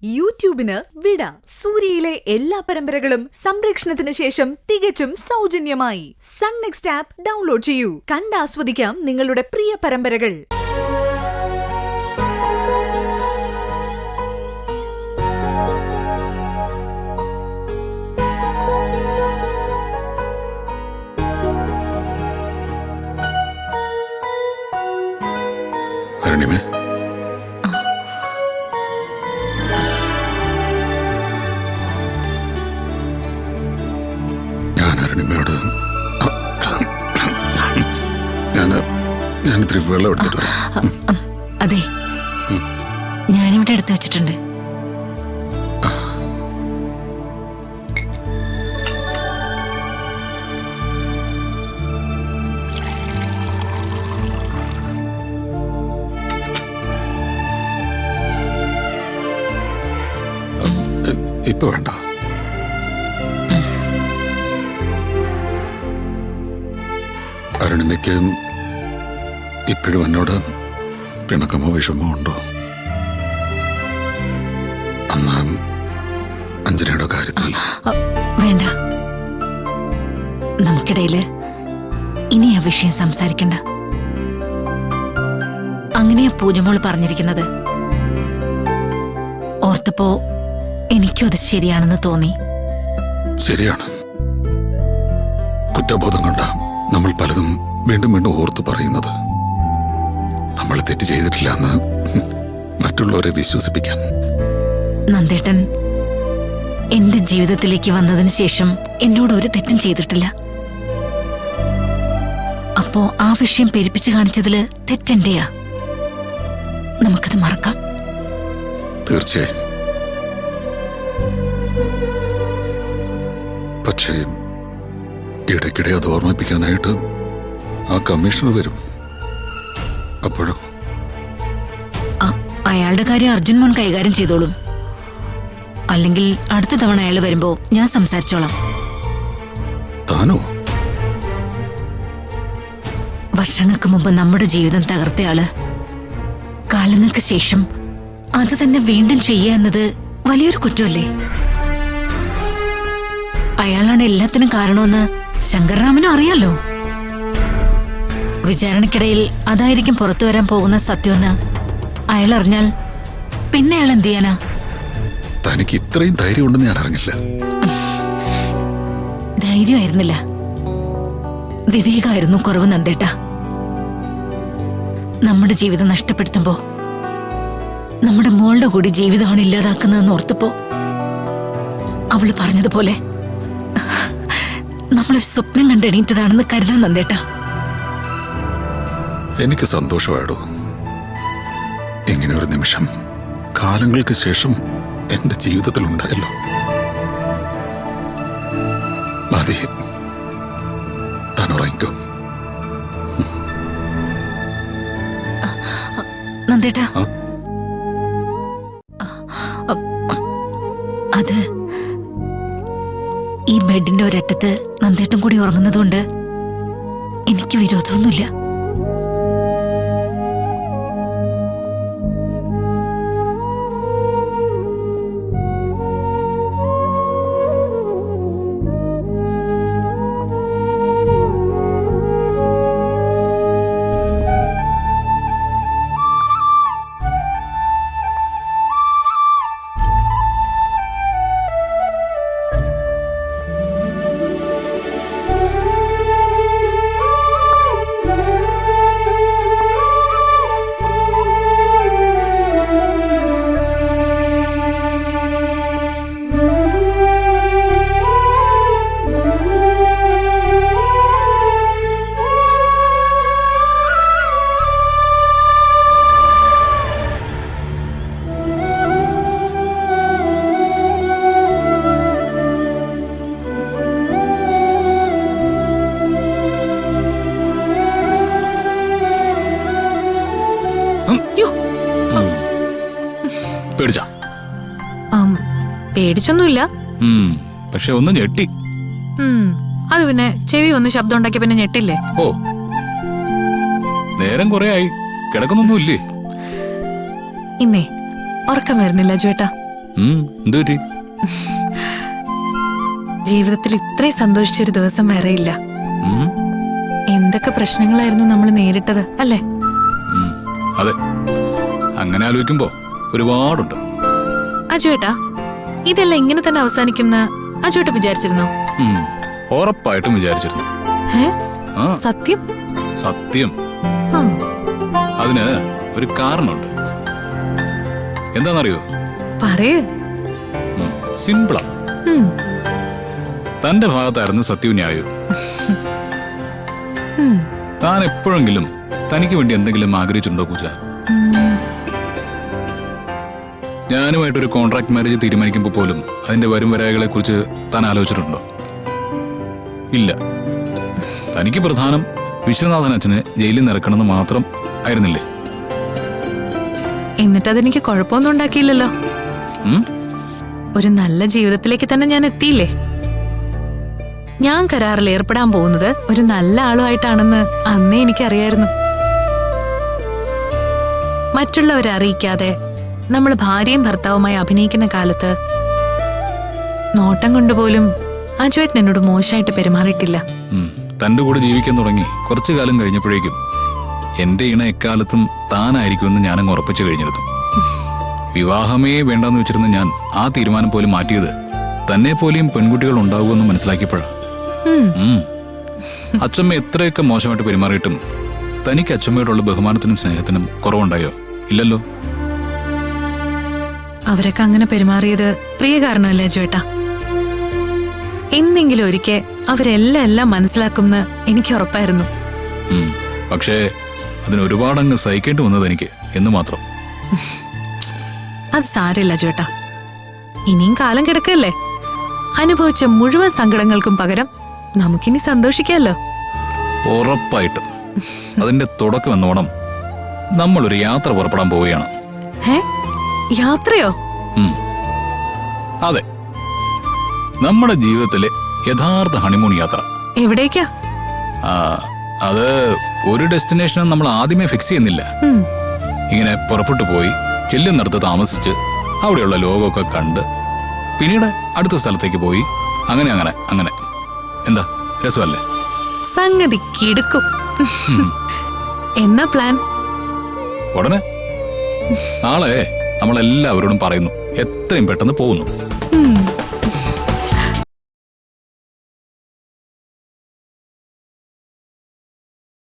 യൂട്യൂബിന് വിട. സൂര്യയിലെ എല്ലാ പരമ്പരകളും സംരക്ഷണത്തിന് ശേഷം തികച്ചും സൗജന്യമായി സൺ നെക്സ്റ്റ് ആപ്പ് ഡൗൺലോഡ് ചെയ്യൂ. കണ്ടാസ്വദിക്കാം നിങ്ങളുടെ പ്രിയ പരമ്പരകൾ. അതെ, ഞാനിവിടെ എടുത്തു വെച്ചിട്ടുണ്ട്. ഇപ്പൊ വേണ്ട. അരുണിമയ്ക്ക് ഇപ്പോഴും എന്നോട് പിണക്കമോ വിഷമോ ഉണ്ടോ? അന്ന് അഞ്ജനയുടെ കാര്യത്തിൽ വേണ്ട, നമുക്കിടയില് ഇനി ആ വിഷയം സംസാരിക്കണ്ട. അങ്ങനെയാ പൂജമോള് പറഞ്ഞിരിക്കുന്നത്. ഓർത്തപ്പോ എനിക്കും അത് ശരിയാണെന്ന് തോന്നി. ശരിയാണ്. കുറ്റബോധം കൊണ്ട നമ്മൾ പലതും വീണ്ടും വീണ്ടും ഓർത്തു പറയുന്നത്. നമ്മൾ തെറ്റ് ചെയ്തിട്ടില്ല എന്ന് മറ്റുള്ളവരെ വിശ്വസിപ്പിക്കാൻ. നന്ദേട്ടൻ എന്റെ ജീവിതത്തിലേക്ക് വന്നതിന് ശേഷം എന്നോട് ഒരു തെറ്റും ചെയ്തിട്ടില്ല. അപ്പോ ആ വിഷയം പെരുപ്പിച്ച് കാണിച്ചതില് തെറ്റെന്റെയാ. നമുക്കത് മറക്കാം. തീർച്ചയായും. പക്ഷേ ഇടയ്ക്കിടെ അത് ഓർമ്മിപ്പിക്കാനായിട്ട് ആ കമ്മീഷണർ വരും. അപ്പോഴും അയാളുടെ കാര്യം അർജുൻ മോൻ കൈകാര്യം ചെയ്തോളും. അല്ലെങ്കിൽ അടുത്ത തവണ അയാൾ വരുമ്പോ ഞാൻ സംസാരിച്ചോളാം. താനോ? വർഷങ്ങൾക്ക് മുമ്പ് നമ്മുടെ ജീവിതം തകർത്തയാള് കാലങ്ങൾക്ക് ശേഷം അത് തന്നെ വീണ്ടും ചെയ്യുക എന്നത് വലിയൊരു കുറ്റമല്ലേ? അയാളാണ് എല്ലാത്തിനും കാരണമെന്ന് ശങ്കർരാമനും അറിയാലോ. വിചാരണക്കിടയിൽ അതായിരിക്കും പുറത്തു വരാൻ പോകുന്ന സത്യമെന്ന് അയാൾ അറിഞ്ഞാൽ പിന്നെ അയാൾ എന്ത് ചെയ്യാനാ? തനിക്ക് ഇത്രയും ധൈര്യം ഉണ്ടെന്ന് ഞാൻ അറിഞ്ഞില്ല. ധൈര്യമായിരുന്നില്ല, വിവേകമായിരുന്നു കുറവ് നന്ദേട്ട. നമ്മുടെ ജീവിതം നഷ്ടപ്പെടുത്തുമ്പോ നമ്മുടെ മോളുടെ കൂടി ജീവിതമാണ് ഇല്ലാതാക്കുന്നതെന്ന് ഓർത്തപ്പോ അവള് പറഞ്ഞതുപോലെ നമ്മളൊരു സ്വപ്നം കണ്ടെണീറ്റതാണെന്ന് കരുതാൻ നന്ദേട്ട. എനിക്ക് സന്തോഷമായിടോ. ഇങ്ങനെ ഒരു നിമിഷം കാലങ്ങൾക്ക് ശേഷം എന്റെ ജീവിതത്തിൽ ഉണ്ടായല്ലോ. മതി, താൻ ഉറങ്ങിക്കോ. നന്ദേട്ട, അത് ഈ ബെഡിന്റെ ഒരറ്റത്ത് നന്ദേട്ടം കൂടി ഉറങ്ങുന്നതുകൊണ്ട് എനിക്ക് വിരോധമൊന്നുമില്ല. പേടിച്ചൊന്നുമില്ല, പക്ഷെ ഒന്ന് ഞെട്ടി. അത് പിന്നെ ചെവി ഒന്ന് ശബ്ദം ഉണ്ടാക്കിയ പിന്നെ ഞെട്ടില്ലേ? ഓ, നേരം കുറെ ആയി, കിടക്കുന്നൊന്നുമില്ലേ? ഇന്നേ ഉറക്കം വരുന്നില്ല ചേട്ടാ. എന്തു പറ്റി? ജീവിതത്തിൽ ഇത്രയും സന്തോഷിച്ചൊരു ദിവസം വേറെയില്ല. ഉം, എന്തൊക്കെ പ്രശ്നങ്ങളായിരുന്നു നമ്മൾ നേരിട്ടത് അല്ലേ? ഉം, അതെ. അങ്ങനെ ആലോചിക്കുമ്പോ ഒരുപാടുണ്ട്. അജുവേട്ടാ, ഇതെല്ലാം ഇങ്ങനെ തന്നെ അവസാനിക്കുന്ന അജുവേട്ട വിചാരിച്ചിരുന്നോ? ഉം, ഉറപ്പായിട്ടും വിചാരിച്ചിരുന്നു. ഏ? ആ, സത്യം? സത്യം. ആ, അതിന് ഒരു കാരണമുണ്ട്. എന്താണെന്നറിയോ? പറയ്. സിമ്പിളാ. ഉം, തന്റെ ഭാഗത്തായിരുന്നു സത്യവും ന്യായവും. ഉം, താൻ എപ്പോഴെങ്കിലും തനിക്ക് വേണ്ടി എന്തെങ്കിലും ആഗ്രഹിച്ചിട്ടുണ്ടോ പൂജ? ഞാനുമായിട്ടൊരു കോൺട്രാക്ട് മാരേജ് തീരുമാനിക്കുമ്പോൾ പോലും അതിന്റെ വരും വരായകളെ കുറിച്ച് താൻ ആലോചിച്ചിട്ടുണ്ടോ? ഇല്ല. തനിക്ക് പ്രധാനം വിശ്വനാഥൻ അച്ഛന് ജയിലിൽ നിറക്കണമെന്ന് മാത്രം ആയിരുന്നില്ലേ? എന്നിട്ടതെനിക്ക് കുഴപ്പമൊന്നും ഉണ്ടാക്കിയില്ലല്ലോ. ഉം? ഒരു നല്ല ജീവിതത്തിലേക്ക് തന്നെ ഞാൻ എത്തിയില്ലേ? ഞാൻ കരാറിൽ ഏർപ്പെടാൻ പോകുന്നത് ഒരു നല്ല ആളുമായിട്ടാണെന്ന് അന്നേ എനിക്കറിയായിരുന്നു. മറ്റുള്ളവരെ അറിയിക്കാതെ നമ്മൾ ഭാര്യയും ഭർത്താവുമായി അഭിനയിക്കുന്ന കാലത്ത് നോട്ടം കൊണ്ടുപോലും അജുവേട്ടൻ എന്നോട് മോശമായിട്ട് പെരുമാറിയിട്ടില്ല. തന്റെ കൂടെ ജീവിക്കാൻ തുടങ്ങി കുറച്ചു കാലം കഴിഞ്ഞപ്പോഴേക്കും എന്റെ ഇണ എക്കാലത്തും താനായിരിക്കുമെന്ന് ഞാനങ്ങ് ഉറപ്പിച്ചു കഴിഞ്ഞിരുന്നു. വിവാഹമേ വേണ്ടെന്ന് വെച്ചിരുന്ന ഞാൻ ആ തീരുമാനം പോലും മാറ്റിയത് തന്നെ പോലെയും പെൺകുട്ടികൾ ഉണ്ടാകുമെന്ന് മനസ്സിലാക്കിയപ്പോഴാണ്. അച്ഛമ്മ എത്രയൊക്കെ മോശമായിട്ട് പെരുമാറിയിട്ടും തനിക്ക് അച്ഛമ്മയോടുള്ള ബഹുമാനത്തിനും സ്നേഹത്തിനും കുറവുണ്ടായോ? ഇല്ലല്ലോ. അവരൊക്കെ അങ്ങനെ പെരുമാറിയത് പ്രിയ കാരണമല്ലേ അജുവേട്ടാ? എന്നെങ്കിലും ഒരിക്കൽ അവരെല്ലാം മനസ്സിലാക്കുമെന്ന് എനിക്ക് ഉറപ്പായിരുന്നു. പക്ഷേ അതിന് ഒരുപാടങ്ങ് സഹിക്കേണ്ടി വന്നത് എനിക്ക് എന്ന് മാത്രം. അത് സാരമില്ല അജുവേട്ടാ, ഇനിയും കാലം കിടക്കല്ലേ. അനുഭവിച്ച മുഴുവൻ സങ്കടങ്ങൾക്കും പകരം നമുക്കിനി സന്തോഷിക്കാമല്ലോ. ഉറപ്പായിട്ടും അതിന്റെ തുടക്കം എന്നോണം നമ്മളൊരു യാത്ര പുറപ്പെടാൻ പോവുകയാണ്. യാത്രയോ? അതെ, നമ്മുടെ ജീവിതത്തിലെ യഥാർത്ഥ ഹണിമൂൺ യാത്ര. എവിടേക്കാ? അത് ഒരു ഡെസ്റ്റിനേഷൻ നമ്മൾ ആദ്യമേ ഫിക്സ് ചെയ്യുന്നില്ല. ഇങ്ങനെ പുറപ്പെട്ടു പോയി ചെല്ലുന്നിടത്ത് താമസിച്ച് അവിടെയുള്ള ലോകമൊക്കെ കണ്ട് പിന്നീട് അടുത്ത സ്ഥലത്തേക്ക് പോയി അങ്ങനെ അങ്ങനെ അങ്ങനെ. എന്താ, രസമല്ലേ? സംഗതി കിടുക്കും. എന്നാ പ്ലാൻ? ഉടനെ നാളെ നമ്മളെല്ലാവരോടും പറയുന്നു, എത്രയും പെട്ടെന്ന് പോകുന്നു.